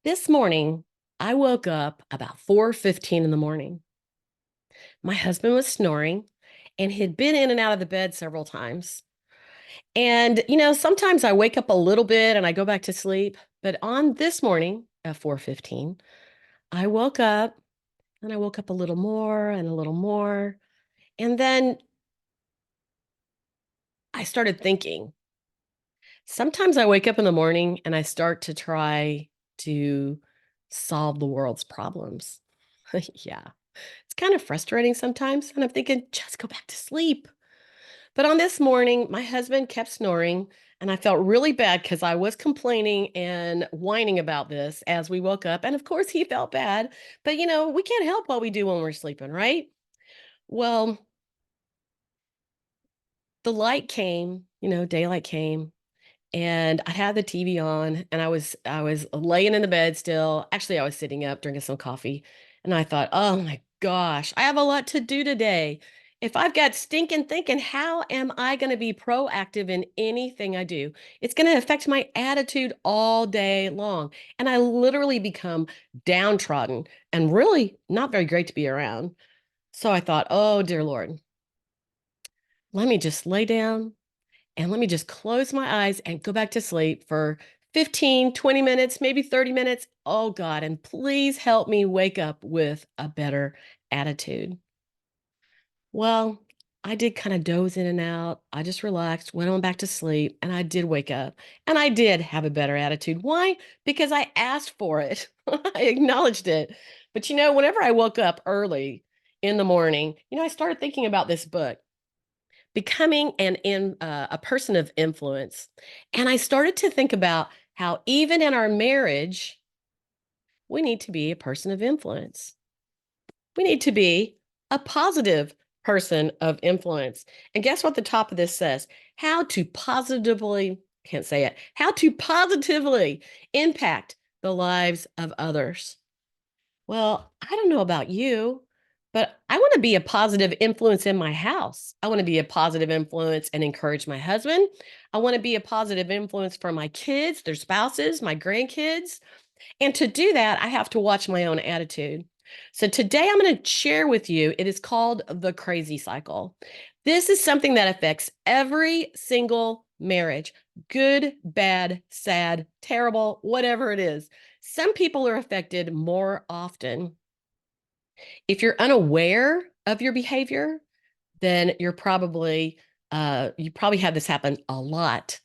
This morning, I woke up about 4:15 in the morning. My husband was snoring and he'd been in and out of the bed several times. And, sometimes I wake up a little bit and I go back to sleep. But on this morning at 4:15, I woke up and I woke up a little more and a little more. And then I started thinking. Sometimes I wake up in the morning and I start to try to solve the world's problems. Yeah. It's kind of frustrating sometimes, and I'm thinking, just go back to sleep. But on this morning, my husband kept snoring, and I felt really bad because I was complaining and whining about this as we woke up. And of course, he felt bad, but we can't help what we do when we're sleeping, right? Well, the light came, daylight came, and I had the TV on and I was laying in the bed still. Actually, I was sitting up drinking some coffee and I thought, "Oh my gosh, I have a lot to do today. If I've got stinking thinking, how am I going to be proactive in anything I do? It's going to affect my attitude all day long." And I literally become downtrodden and really not very great to be around. So I thought, "Oh, dear Lord, let me just lay down and let me just close my eyes and go back to sleep for 15, 20 minutes, maybe 30 minutes. Oh God, and please help me wake up with a better attitude." Well, I did kind of doze in and out. I just relaxed, went on back to sleep, and I did wake up. And I did have a better attitude. Why? Because I asked for it. I acknowledged it. But whenever I woke up early in the morning, I started thinking about this book, Becoming a person of influence. And I started to think about how even in our marriage, we need to be a person of influence. We need to be a positive person of influence. And guess what the top of this says? How to positively, can't say it, how to positively impact the lives of others. Well, I don't know about you, but I want to be a positive influence in my house. I want to be a positive influence and encourage my husband. I want to be a positive influence for my kids, their spouses, my grandkids. And to do that, I have to watch my own attitude. So today I'm going to share with you, it is called the crazy cycle. This is something that affects every single marriage, good, bad, sad, terrible, whatever it is. Some people are affected more often. If you're unaware of your behavior, then you probably have this happen a lot.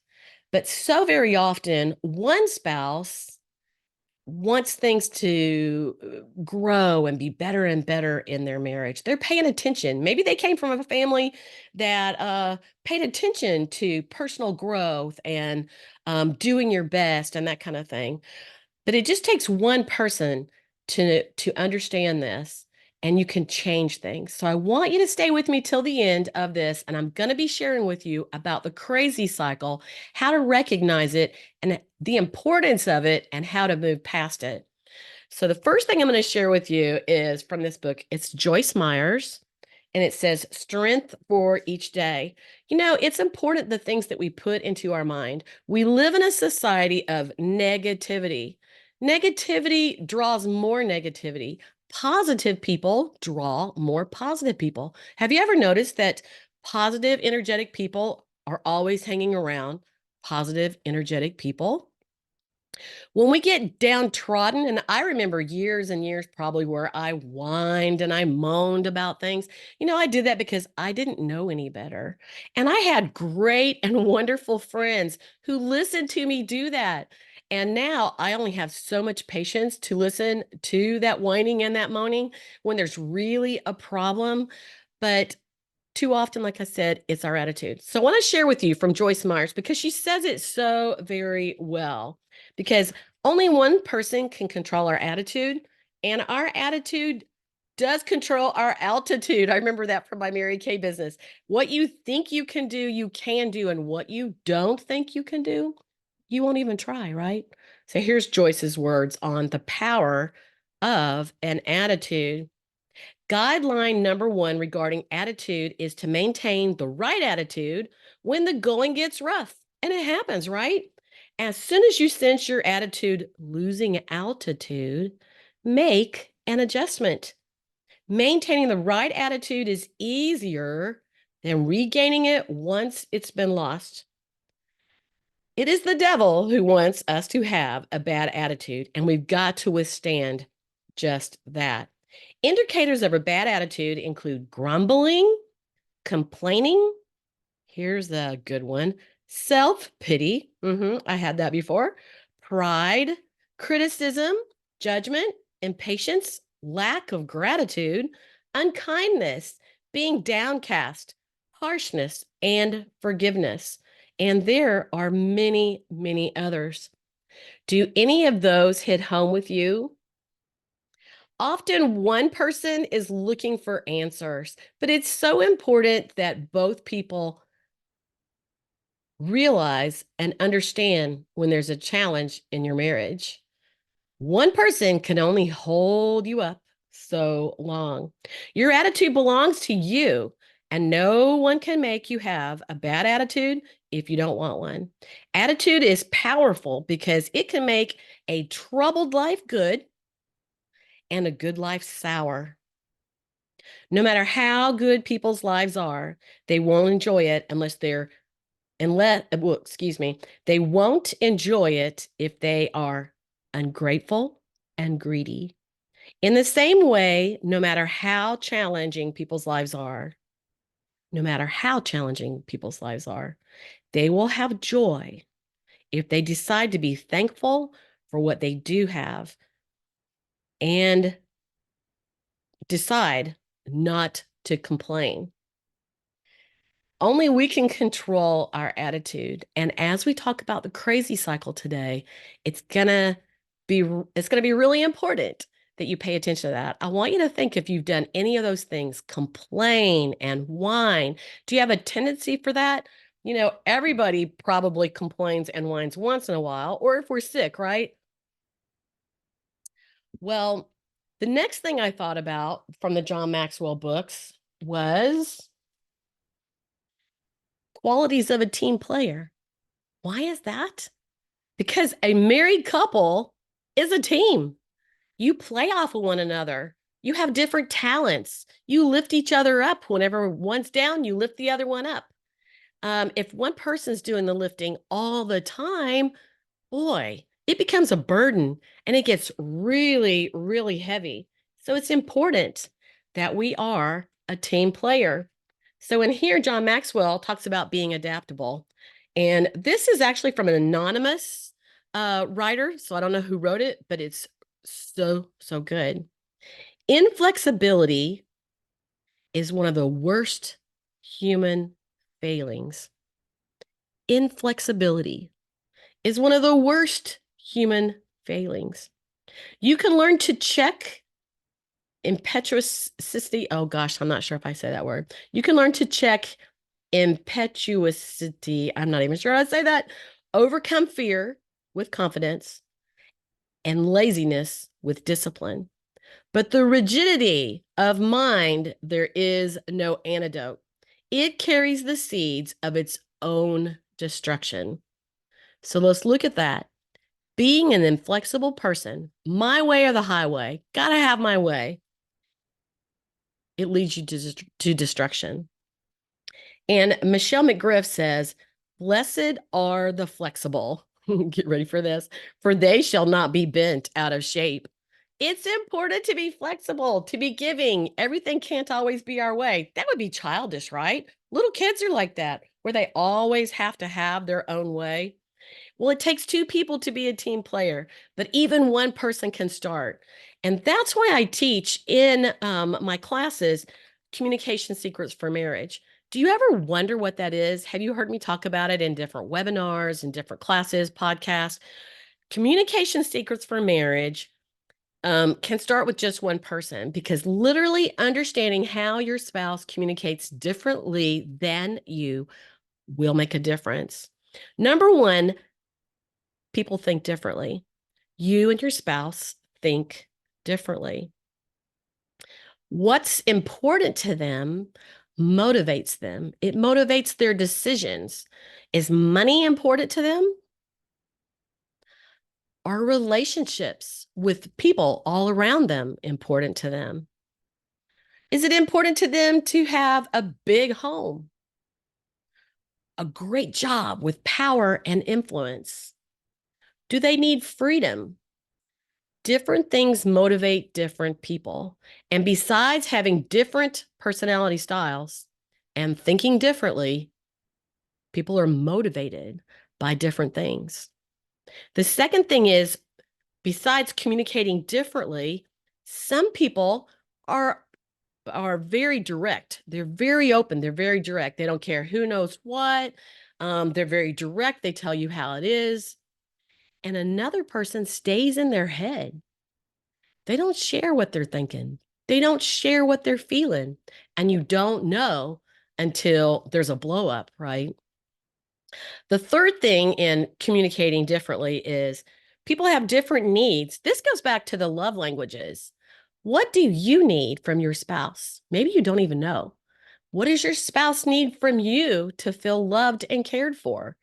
But so very often, one spouse wants things to grow and be better and better in their marriage. They're paying attention. Maybe they came from a family that paid attention to personal growth and doing your best and that kind of thing. But it just takes one person to understand this, and you can change things. So I want you to stay with me till the end of this, and I'm going to be sharing with you about the crazy cycle, how to recognize it, and the importance of it, and how to move past it. So the first thing I'm going to share with you is from this book. It's Joyce Meyer's, and it says strength for each day. It's important the things that we put into our mind. We live in a society of negativity. Negativity draws more negativity. Positive people draw more positive people. Have you ever noticed that positive, energetic people are always hanging around positive, energetic people? When we get downtrodden, and I remember years and years probably where I whined and I moaned about things. I did that because I didn't know any better. And I had great and wonderful friends who listened to me do that. And now I only have so much patience to listen to that whining and that moaning when there's really a problem. But too often, like I said, it's our attitude. So I want to share with you from Joyce Myers because she says it so very well. Because only one person can control our attitude, and our attitude does control our altitude. I remember that from my Mary Kay business. What you think you can do, you can do, and what you don't think you can do, you won't even try, right? So here's Joyce's words on the power of an attitude. Guideline number one regarding attitude is to maintain the right attitude when the going gets rough. And it happens, right? As soon as you sense your attitude losing altitude, make an adjustment. Maintaining the right attitude is easier than regaining it once it's been lost. It is the devil who wants us to have a bad attitude, and we've got to withstand just that. Indicators of a bad attitude include grumbling, complaining. Here's the good one: self pity. I had that before. Pride, criticism, judgment, impatience, lack of gratitude, unkindness, being downcast, harshness, and forgiveness. And there are many, many others. Do any of those hit home with you? Often one person is looking for answers, but it's so important that both people realize and understand when there's a challenge in your marriage. One person can only hold you up so long. Your attitude belongs to you, and no one can make you have a bad attitude if you don't want one. Attitude is powerful because it can make a troubled life good and a good life sour. No matter how good people's lives are, they won't enjoy it they won't enjoy it if they are ungrateful and greedy. In the same way, no matter how challenging people's lives are, no matter how challenging people's lives are, they will have joy if they decide to be thankful for what they do have and decide not to complain. Only we can control our attitude. And as we talk about the crazy cycle today, it's going to be really important that you pay attention to that. I want you to think if you've done any of those things: complain and whine. Do you have a tendency for that? Everybody probably complains and whines once in a while, or if we're sick, right? Well, the next thing I thought about from the John Maxwell books was qualities of a team player. Why is that? Because a married couple is a team. You play off of one another. You have different talents. You lift each other up. Whenever one's down, you lift the other one up. If one person's doing the lifting all the time, boy, it becomes a burden and it gets really, really heavy. So it's important that we are a team player. So in here, John Maxwell talks about being adaptable. And this is actually from an anonymous writer. So I don't know who wrote it, but it's so, so good. Inflexibility is one of the worst human failings. Inflexibility is one of the worst human failings. You can learn to check impetuosity. Oh gosh, I'm not sure if I say that word. You can learn to check impetuosity. I'm not even sure how to say that. Overcome fear with confidence and laziness with discipline. But the rigidity of mind, there is no antidote. It carries the seeds of its own destruction. So let's look at that. Being an inflexible person, my way or the highway, gotta have my way. It leads you to destruction. And Michelle McGriff says, "Blessed are the flexible." Get ready for this. "For they shall not be bent out of shape." It's important to be flexible, to be giving. Everything can't always be our way. That would be childish, right? Little kids are like that, where they always have to have their own way. Well, it takes two people to be a team player, but even one person can start. And that's why I teach in my classes communication secrets for marriage. Do you ever wonder what that is? Have you heard me talk about it in different webinars and different classes, podcasts? Communication secrets for marriage can start with just one person, because literally understanding how your spouse communicates differently than you will make a difference. Number one, people think differently. You and your spouse think differently. What's important to them motivates them. It motivates their decisions. Is money important to them? Are relationships with people all around them important to them? Is it important to them to have a big home, a great job with power and influence? Do they need freedom? Different things motivate different people. And besides having different personality styles and thinking differently, people are motivated by different things. The second thing is, besides communicating differently, some people are very direct. They're very open. They're very direct. They don't care who knows what. They're very direct. They tell you how it is. And another person stays in their head. They don't share what they're thinking. They don't share what they're feeling. And you don't know until there's a blow up, right? The third thing in communicating differently is people have different needs. This goes back to the love languages. What do you need from your spouse? Maybe you don't even know. What does your spouse need from you to feel loved and cared for?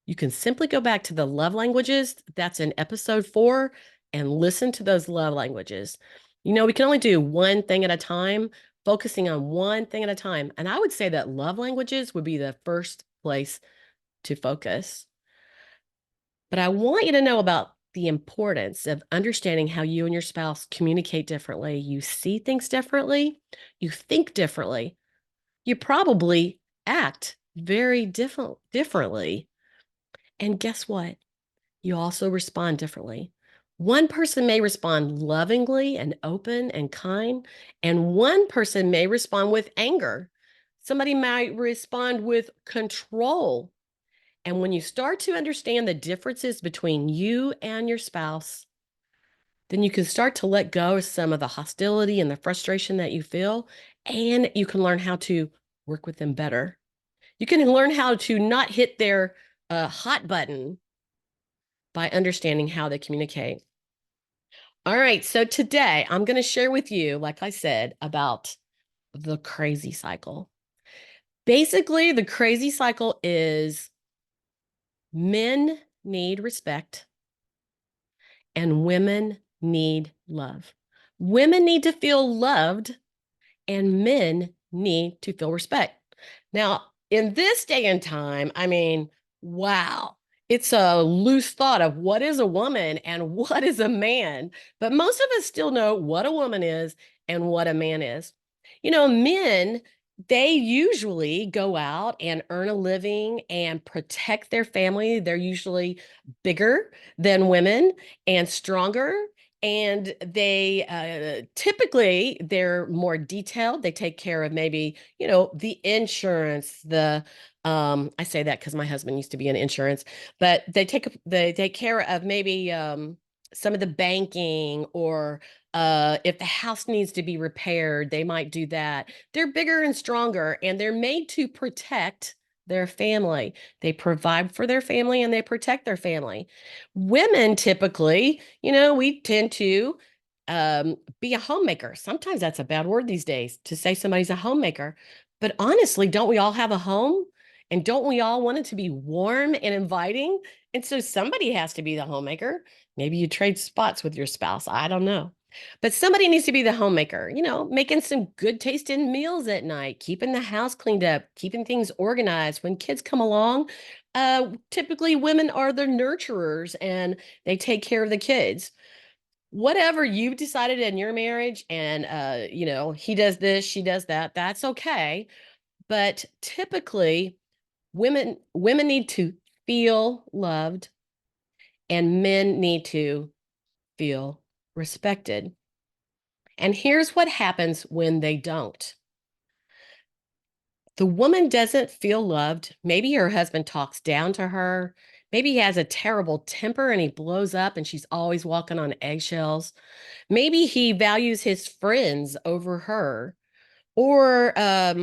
You can simply go back to the love languages. That's in episode 4 and listen to those love languages. We can only do one thing at a time, focusing on one thing at a time. And I would say that love languages would be the first place to focus. But I want you to know about the importance of understanding how you and your spouse communicate differently. You see things differently, you think differently, you probably act very differently. And guess what? You also respond differently. One person may respond lovingly and open and kind, and one person may respond with anger. Somebody might respond with control. And when you start to understand the differences between you and your spouse, then you can start to let go of some of the hostility and the frustration that you feel, and you can learn how to work with them better. You can learn how to not hit their hot button by understanding how they communicate. All right, so today I'm going to share with you, like I said, about the crazy cycle. Basically, the crazy cycle is men need respect and women need love. Women need to feel loved and men need to feel respect. Now, in this day and time, I mean, wow, it's a loose thought of what is a woman and what is a man. But most of us still know what a woman is and what a man is. Men, they usually go out and earn a living and protect their family. They're usually bigger than women and stronger, and they typically they're more detailed. They take care of maybe the insurance. The I say that because my husband used to be in insurance, but they take care of maybe some of the banking, or if the house needs to be repaired, they might do that. They're bigger and stronger, and they're made to protect their family. They provide for their family and they protect their family. Women typically, we tend to be a homemaker. Sometimes that's a bad word these days to say somebody's a homemaker. But honestly, don't we all have a home? And don't we all want it to be warm and inviting? And so somebody has to be the homemaker. Maybe you trade spots with your spouse. I don't know. But somebody needs to be the homemaker, making some good tasting meals at night, keeping the house cleaned up, keeping things organized. When kids come along, typically women are the nurturers and they take care of the kids. Whatever you've decided in your marriage, and he does this, she does that, that's okay. But typically women need to feel loved and men need to feel respected. And here's what happens when they don't. The woman doesn't feel loved. Maybe her husband talks down to her. Maybe he has a terrible temper and he blows up and she's always walking on eggshells. Maybe he values his friends over her. Or uh,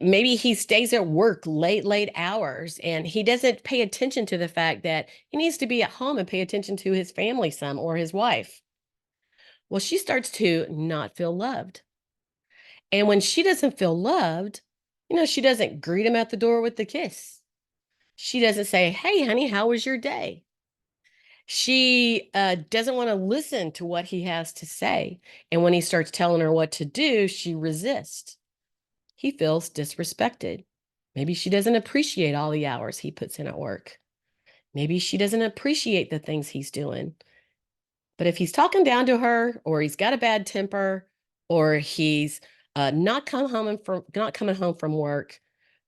maybe he stays at work late hours and he doesn't pay attention to the fact that he needs to be at home and pay attention to his family some, or his wife. Well, she starts to not feel loved. And when she doesn't feel loved, she doesn't greet him at the door with the kiss. She doesn't say, "Hey, honey, how was your day?" She doesn't want to listen to what he has to say. And when he starts telling her what to do, she resists. He feels disrespected. Maybe she doesn't appreciate all the hours he puts in at work. Maybe she doesn't appreciate the things he's doing. But if he's talking down to her, or he's got a bad temper, or he's not coming home from work,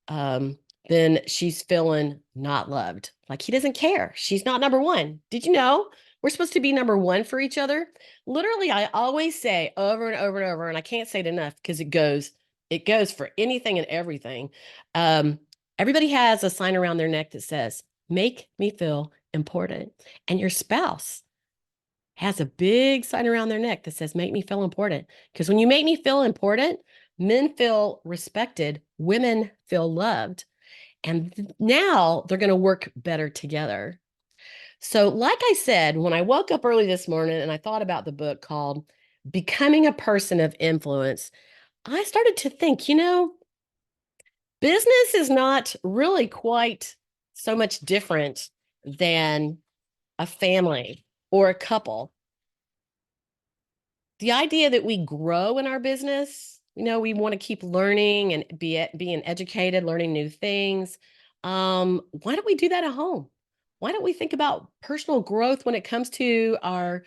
um, then she's feeling not loved. Like he doesn't care. She's not number one. Did you know we're supposed to be number one for each other? Literally, I always say over and over and over, and I can't say it enough because it goes for anything and everything. Um, Everybody has a sign around their neck that says, "Make me feel important," and your spouse has a big sign around their neck that says, "Make me feel important." Because when you make me feel important, men feel respected, women feel loved, and now they're going to work better together. So, like I said, when I woke up early this morning and I thought about the book called Becoming a Person of Influence, I started to think, business is not really quite so much different than a family or a couple. The idea that we grow in our business, we want to keep learning and being educated, learning new things. Why don't we do that at home? Why don't we think about personal growth when it comes to our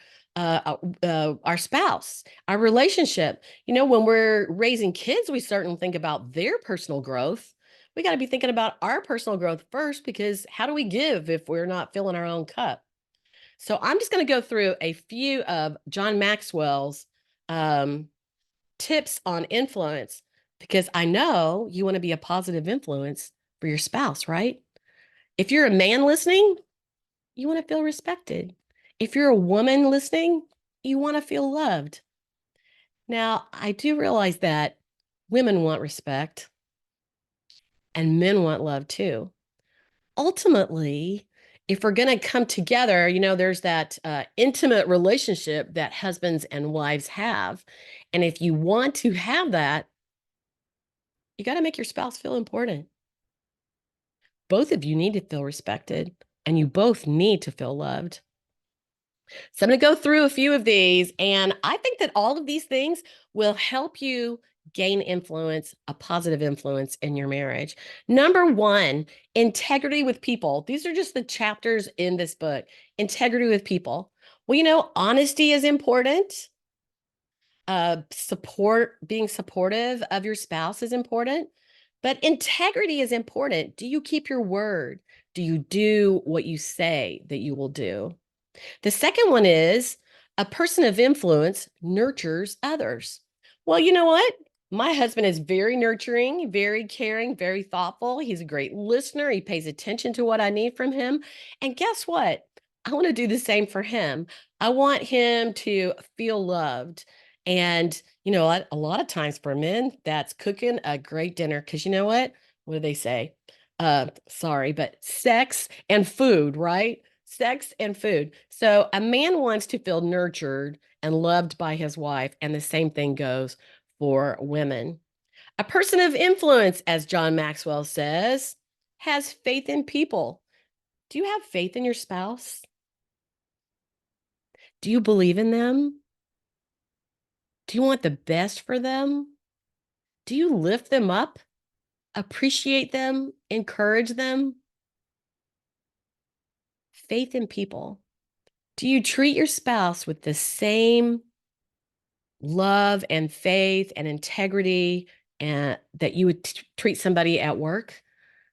spouse, our relationship? When we're raising kids, we certainly think about their personal growth. We got to be thinking about our personal growth first, because how do we give if we're not filling our own cup? So I'm just going to go through a few of John Maxwell's um, tips on influence, because I know you want to be a positive influence for your spouse, right? If you're a man listening, you want to feel respected. If you're a woman listening, you want to feel loved. Now, I do realize that women want respect and men want love too. Ultimately, if we're going to come together, there's that intimate relationship that husbands and wives have. And if you want to have that, you got to make your spouse feel important. Both of you need to feel respected, and you both need to feel loved. So I'm going to go through a few of these, and I think that all of these things will help you gain influence, a positive influence in your marriage. Number one, integrity with people. These are just the chapters in this book. Integrity with people. Well, honesty is important. Being supportive of your spouse is important, but integrity is important. Do you keep your word? Do you do what you say that you will do? The second one is a person of influence nurtures others. Well, you know what? My husband is very nurturing, very caring, very thoughtful. He's a great listener. He pays attention to what I need from him. And guess what? I want to do the same for him. I want him to feel loved. And, a lot of times for men, that's cooking a great dinner. Because you know what? What do they say? Sorry, but sex and food, right? Sex and food. So a man wants to feel nurtured and loved by his wife, and the same thing goes for women. A person of influence, as John Maxwell says, has faith in people. Do you have faith in your spouse? Do you believe in them? Do you want the best for them? Do you lift them up, appreciate them, encourage them? Faith in people. Do you treat your spouse with the same love and faith and integrity and that you would treat somebody at work?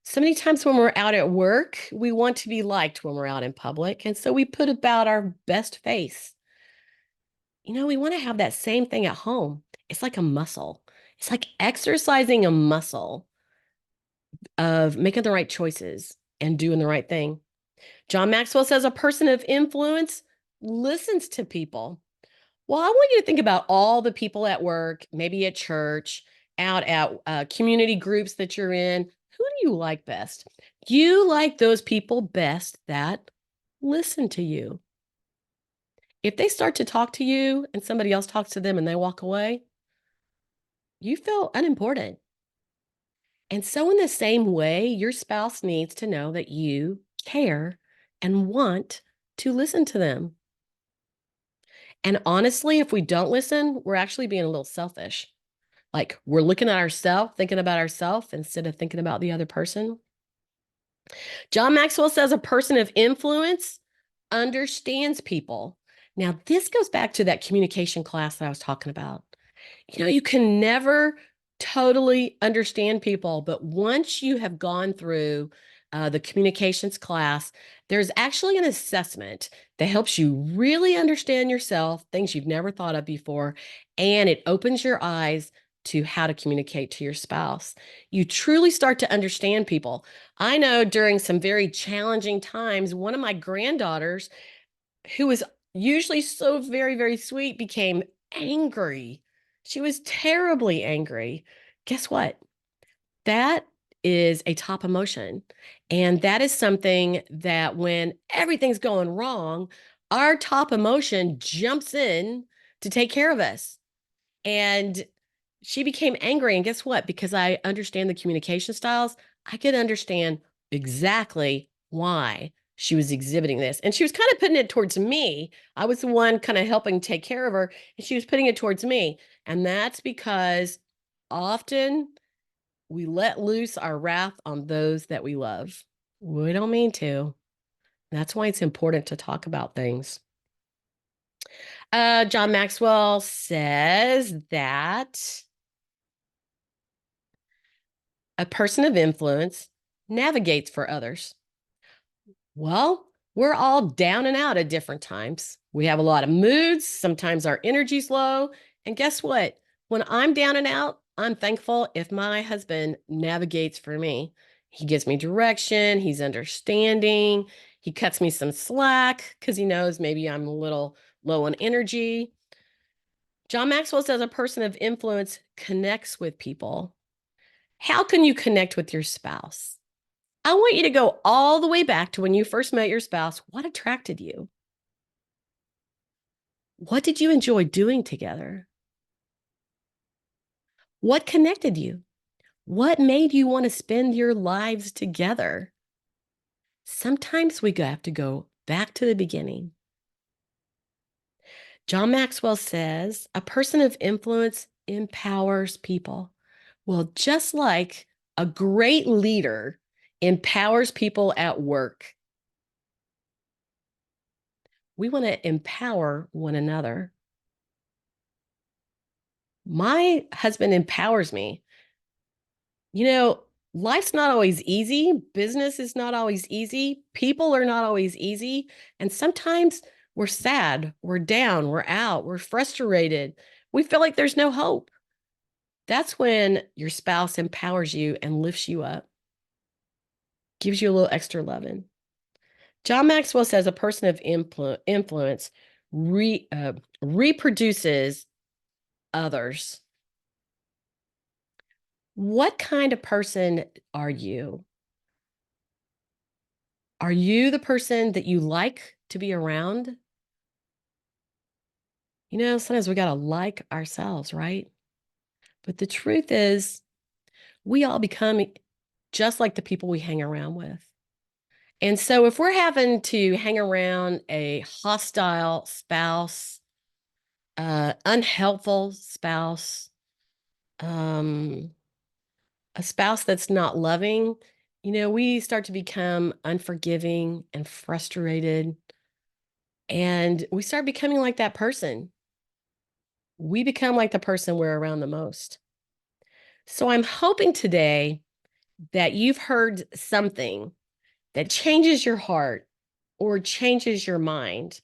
So many times when we're out at work, we want to be liked when we're out in public. And so we put about our best face. We want to have that same thing at home. It's like a muscle. It's like exercising a muscle of making the right choices and doing the right thing. John Maxwell says a person of influence listens to people. Well, I want you to think about all the people at work, maybe at church, out at community groups that you're in. Who do you like best? You like those people best that listen to you. If they start to talk to you and somebody else talks to them and they walk away, you feel unimportant. And so, in the same way, your spouse needs to know that you care and want to listen to them. And honestly, if we don't listen, we're actually being a little selfish. Like we're looking at ourselves, thinking about ourselves instead of thinking about the other person. John Maxwell says a person of influence understands people. Now, this goes back to that communication class that I was talking about. You can never totally understand people, but once you have gone through the communications class, there's actually an assessment that helps you really understand yourself, things you've never thought of before, and it opens your eyes to how to communicate to your spouse. You truly start to understand people. I know during some very challenging times, one of my granddaughters, who was usually so very, very sweet, became angry. She was terribly angry. Guess what? That is a top emotion. And that is something that when everything's going wrong, our top emotion jumps in to take care of us. And she became angry. And guess what? Because I understand the communication styles, I could understand exactly why she was exhibiting this. And she was kind of putting it towards me. I was the one kind of helping take care of her, and she was putting it towards me. And that's because often we let loose our wrath on those that we love. We don't mean to. That's why it's important to talk about things. John Maxwell says that a person of influence navigates for others. Well, we're all down and out at different times. We have a lot of moods. Sometimes our energy's low. And guess what? When I'm down and out, I'm thankful if my husband navigates for me. He gives me direction. He's understanding. He cuts me some slack because he knows maybe I'm a little low on energy. John Maxwell says a person of influence connects with people. How can you connect with your spouse? I want you to go all the way back to when you first met your spouse. What attracted you? What did you enjoy doing together? What connected you? What made you want to spend your lives together? Sometimes we have to go back to the beginning. John Maxwell says a person of influence empowers people. Well, just like a great leader empowers people at work, we want to empower one another. My husband empowers me. You know, life's not always easy. Business is not always easy. People are not always easy. And sometimes we're sad, we're down, we're out, we're frustrated. We feel like there's no hope. That's when your spouse empowers you and lifts you up, gives you a little extra loving. John Maxwell says a person of influence reproduces others. What kind of person are you? Are you the person that you like to be around? Sometimes we got to like ourselves, right? But the truth is, we all become just like the people we hang around with. And so if we're having to hang around a hostile spouse, unhelpful spouse, um, a spouse that's not loving, we start to become unforgiving and frustrated. And we start becoming like that person. We become like the person we're around the most. So I'm hoping today that you've heard something that changes your heart or changes your mind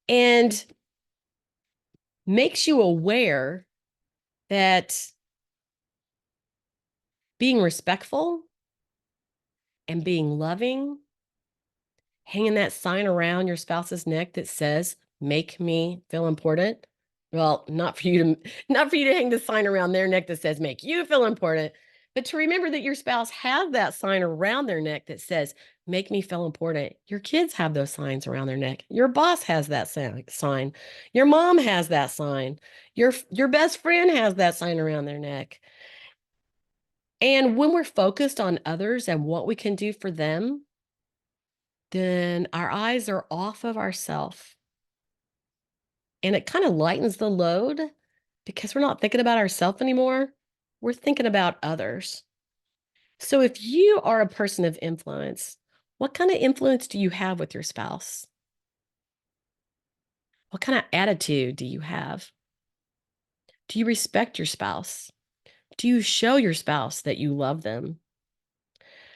and makes you aware that being respectful and being loving, hanging that sign around your spouse's neck that says, "Make me feel important." Well, not for you to hang the sign around their neck that says, "Make you feel important," but to remember that your spouse has that sign around their neck that says, "Make me feel important." Your kids have those signs around their neck. Your boss has that sign. Your mom has that sign. Your best friend has that sign around their neck. And when we're focused on others and what we can do for them, then our eyes are off of ourself. And it kind of lightens the load because we're not thinking about ourselves anymore. We're thinking about others. So if you are a person of influence, what kind of influence do you have with your spouse? What kind of attitude do you have? Do you respect your spouse? Do you show your spouse that you love them?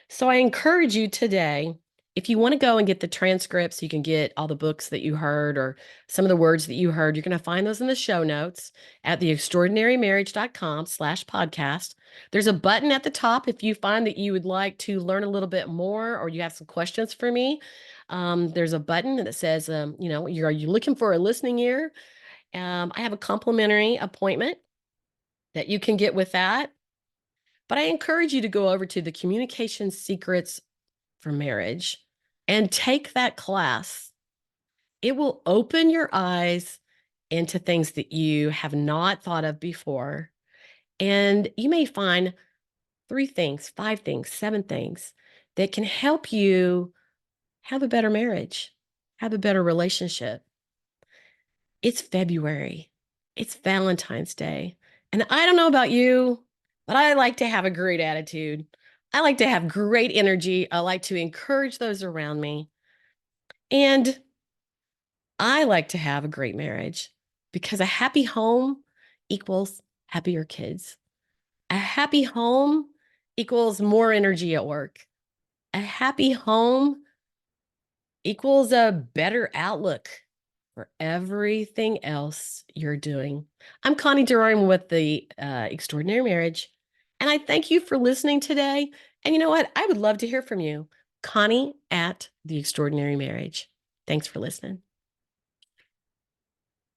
So I encourage you today, if you want to go and get the transcripts, you can get all the books that you heard or some of the words that you heard. You're going to find those in the show notes at theextraordinarymarriage.com/podcast. There's a button at the top if you find that you would like to learn a little bit more or you have some questions for me. There's a button that says, are you looking for a listening ear? I have a complimentary appointment that you can get with that. But I encourage you to go over to the Communication Secrets for Marriage and take that class. It will open your eyes into things that you have not thought of before. And you may find 3 things, 5 things, 7 things that can help you have a better marriage, have a better relationship. It's February, it's Valentine's Day. And I don't know about you, but I like to have a great attitude. I like to have great energy. I like to encourage those around me. And I like to have a great marriage because a happy home equals happier kids. A happy home equals more energy at work. A happy home equals a better outlook for everything else you're doing. I'm Connie Durham with the Extraordinary Marriage, and I thank you for listening today. And you know what? I would love to hear from you. Connie at the Extraordinary Marriage. Thanks for listening.